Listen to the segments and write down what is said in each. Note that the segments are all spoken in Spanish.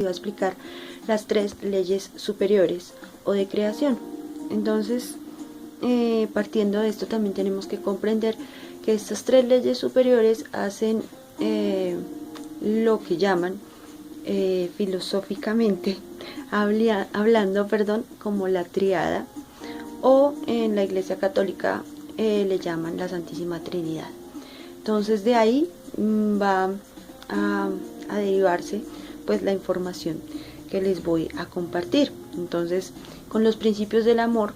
iba a explicar las 3 leyes superiores o de creación. Entonces, partiendo de esto, también tenemos que comprender que estas 3 leyes superiores hacen lo que llaman filosóficamente hablando, como la triada, o en la Iglesia Católica le llaman la Santísima Trinidad. Entonces de ahí va a derivarse pues la información que les voy a compartir. Entonces, con los principios del amor,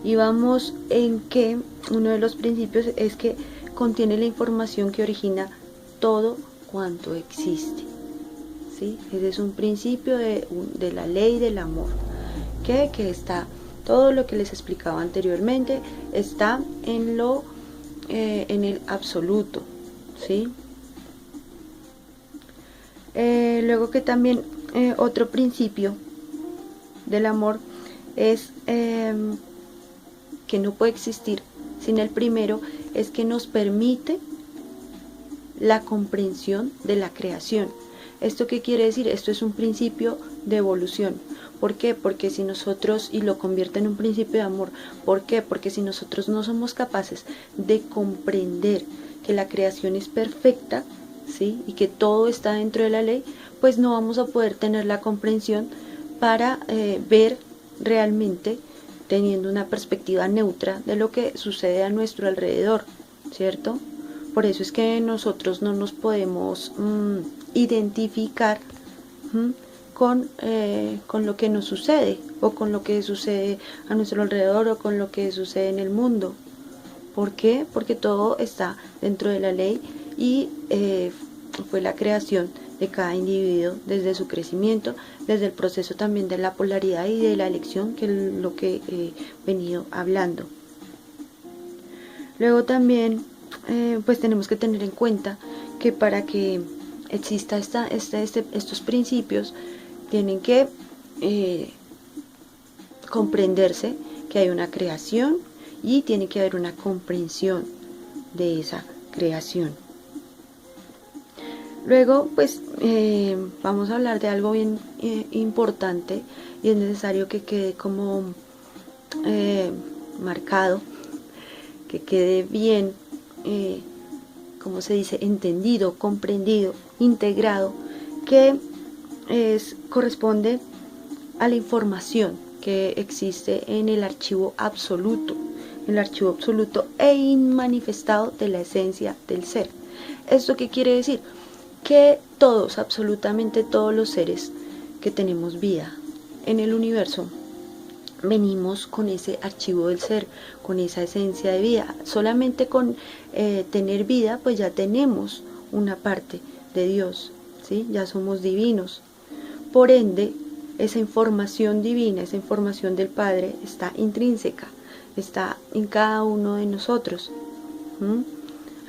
y vamos en que uno de los principios es que contiene la información que origina todo cuanto existe, ¿sí? Ese es un principio de la ley del amor, que está todo lo que les explicaba anteriormente, está en el absoluto, ¿sí? Luego que también otro principio del amor es que no puede existir sin el primero, es que nos permite la comprensión de la creación. ¿Esto qué quiere decir? Esto es un principio de evolución. ¿Por qué? Porque si nosotros, y lo convierte en un principio de amor, ¿por qué? Porque si nosotros no somos capaces de comprender que la creación es perfecta, ¿sí? Y que todo está dentro de la ley, pues no vamos a poder tener la comprensión para ver realmente, teniendo una perspectiva neutra de lo que sucede a nuestro alrededor, ¿cierto? Por eso es que nosotros no nos podemos identificar con lo que nos sucede, o con lo que sucede a nuestro alrededor, o con lo que sucede en el mundo. ¿Por qué? Porque todo está dentro de la ley y fue la creación de cada individuo desde su crecimiento, desde el proceso también de la polaridad y de la elección, que es lo que he venido hablando. Luego también pues tenemos que tener en cuenta que para que exista estos principios, tienen que comprenderse que hay una creación y tiene que haber una comprensión de esa creación. Luego, pues vamos a hablar de algo bien importante, y es necesario que quede como marcado, que quede bien, como se dice, entendido, comprendido, integrado, que corresponde a la información que existe en el archivo absoluto e inmanifestado de la esencia del ser. ¿Esto qué quiere decir? Que todos, absolutamente todos los seres que tenemos vida en el universo, venimos con ese archivo del ser, con esa esencia de vida. Solamente con tener vida, pues ya tenemos una parte de Dios, ¿sí? Ya somos divinos. Por ende, esa información divina, esa información del Padre está intrínseca, está en cada uno de nosotros.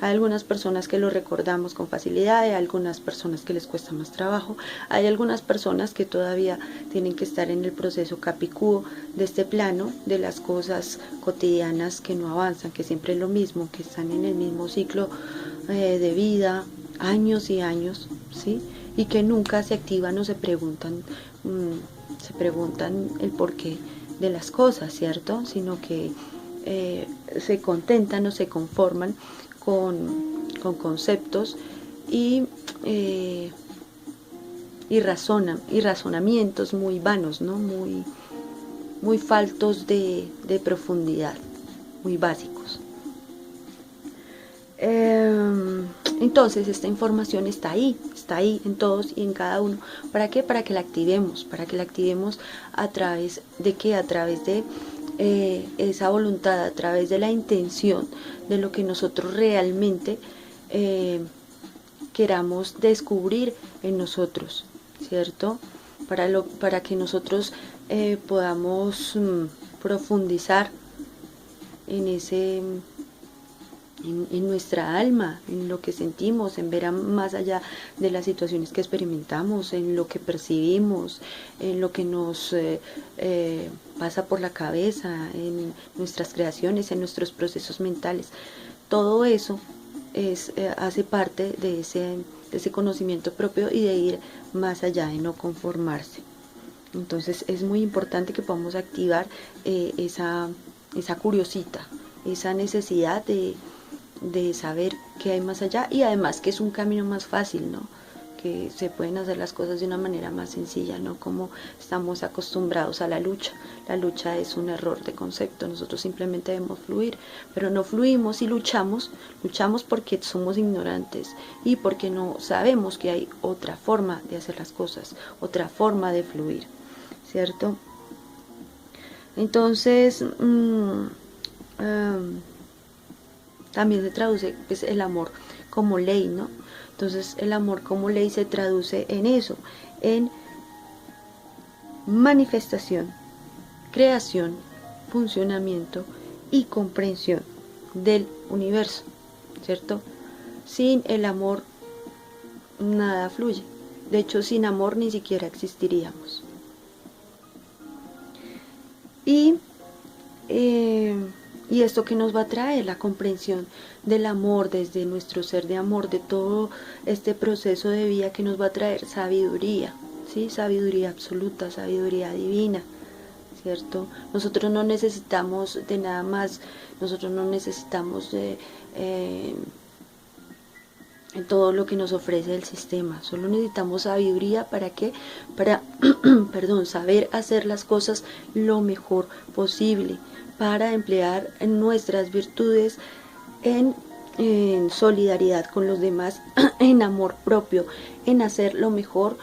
Hay algunas personas que lo recordamos con facilidad, hay algunas personas que les cuesta más trabajo, hay algunas personas que todavía tienen que estar en el proceso capicúo de este plano, de las cosas cotidianas que no avanzan, que siempre es lo mismo, que están en el mismo ciclo de vida, años y años, ¿sí? Y que nunca se activan o se preguntan el porqué de las cosas, ¿cierto? Sino que se contentan o se conforman con conceptos y razonamientos muy vanos, ¿no? Muy faltos de profundidad, muy básicos. Entonces esta información está ahí en todos y en cada uno. ¿Para qué? Para que la activemos, a través de qué, a través de esa voluntad, a través de la intención de lo que nosotros realmente queramos descubrir en nosotros, ¿cierto? Para que nosotros podamos profundizar en nuestra alma, en lo que sentimos, en ver más allá de las situaciones que experimentamos, en lo que percibimos, en lo que nos pasa por la cabeza, en nuestras creaciones, en nuestros procesos mentales. Todo eso hace parte de de ese conocimiento propio y de ir más allá, de no conformarse. Entonces es muy importante que podamos activar esa curiosita, esa necesidad de saber qué hay más allá, y además que es un camino más fácil, ¿no? Que se pueden hacer las cosas de una manera más sencilla, no como estamos acostumbrados a la lucha. La lucha es un error de concepto, nosotros simplemente debemos fluir, pero no fluimos y luchamos porque somos ignorantes y porque no sabemos que hay otra forma de hacer las cosas, otra forma de fluir, ¿cierto? Entonces, también se traduce pues, el amor como ley, ¿no? Entonces el amor como ley se traduce en eso, en manifestación, creación, funcionamiento y comprensión del universo, ¿cierto? Sin el amor nada fluye. De hecho, sin amor ni siquiera existiríamos. Y esto que nos va a traer la comprensión del amor, desde nuestro ser de amor, de todo este proceso de vida, que nos va a traer sabiduría, ¿sí? Sabiduría absoluta, sabiduría divina, ¿cierto? Nosotros no necesitamos de nada más, nosotros no necesitamos de todo lo que nos ofrece el sistema, solo necesitamos sabiduría. ¿Para qué? Para perdón, saber hacer las cosas lo mejor posible, para emplear nuestras virtudes en solidaridad con los demás, en amor propio, en hacer lo mejor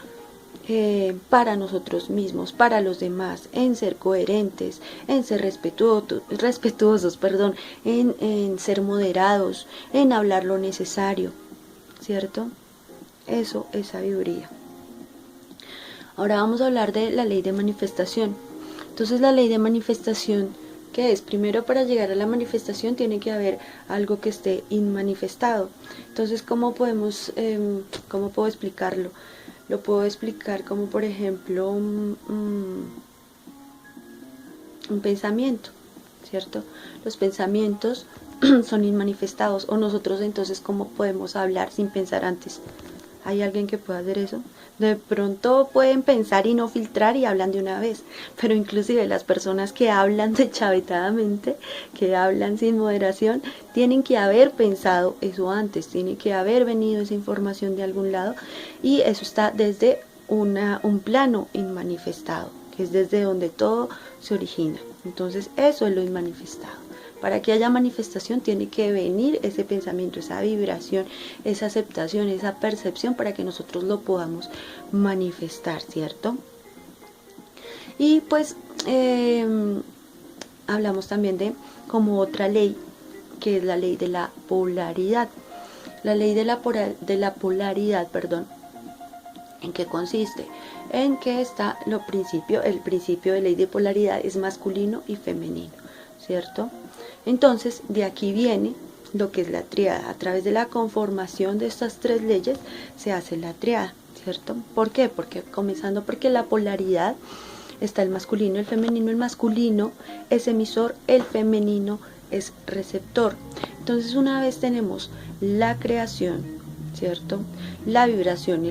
para nosotros mismos, para los demás, en ser coherentes, en ser respetuosos, en ser moderados, en hablar lo necesario, ¿cierto? Eso es sabiduría. Ahora vamos a hablar de la ley de manifestación. Entonces la ley de manifestación, ¿qué es? Primero, para llegar a la manifestación tiene que haber algo que esté inmanifestado. Entonces, ¿cómo puedo explicarlo? Lo puedo explicar como, por ejemplo, un pensamiento, ¿cierto? Los pensamientos son inmanifestados, o nosotros entonces, ¿cómo podemos hablar sin pensar antes? ¿Hay alguien que pueda hacer eso? De pronto pueden pensar y no filtrar y hablan de una vez, pero inclusive las personas que hablan deschavetadamente, que hablan sin moderación, tienen que haber pensado eso antes, tiene que haber venido esa información de algún lado, y eso está desde un plano inmanifestado, que es desde donde todo se origina. Entonces eso es lo inmanifestado. Para que haya manifestación tiene que venir ese pensamiento, esa vibración, esa aceptación, esa percepción, para que nosotros lo podamos manifestar, ¿cierto? Y pues hablamos también de como otra ley, que es la ley de la polaridad. La ley de la polaridad, ¿en qué consiste? En que está el principio de ley de polaridad es masculino y femenino, ¿cierto? Entonces, de aquí viene lo que es la tríada. A través de la conformación de estas tres leyes se hace la tríada, ¿cierto? ¿Por qué? Porque la polaridad está el masculino y el femenino. El masculino es emisor, el femenino es receptor. Entonces, una vez tenemos la creación, ¿cierto? La vibración y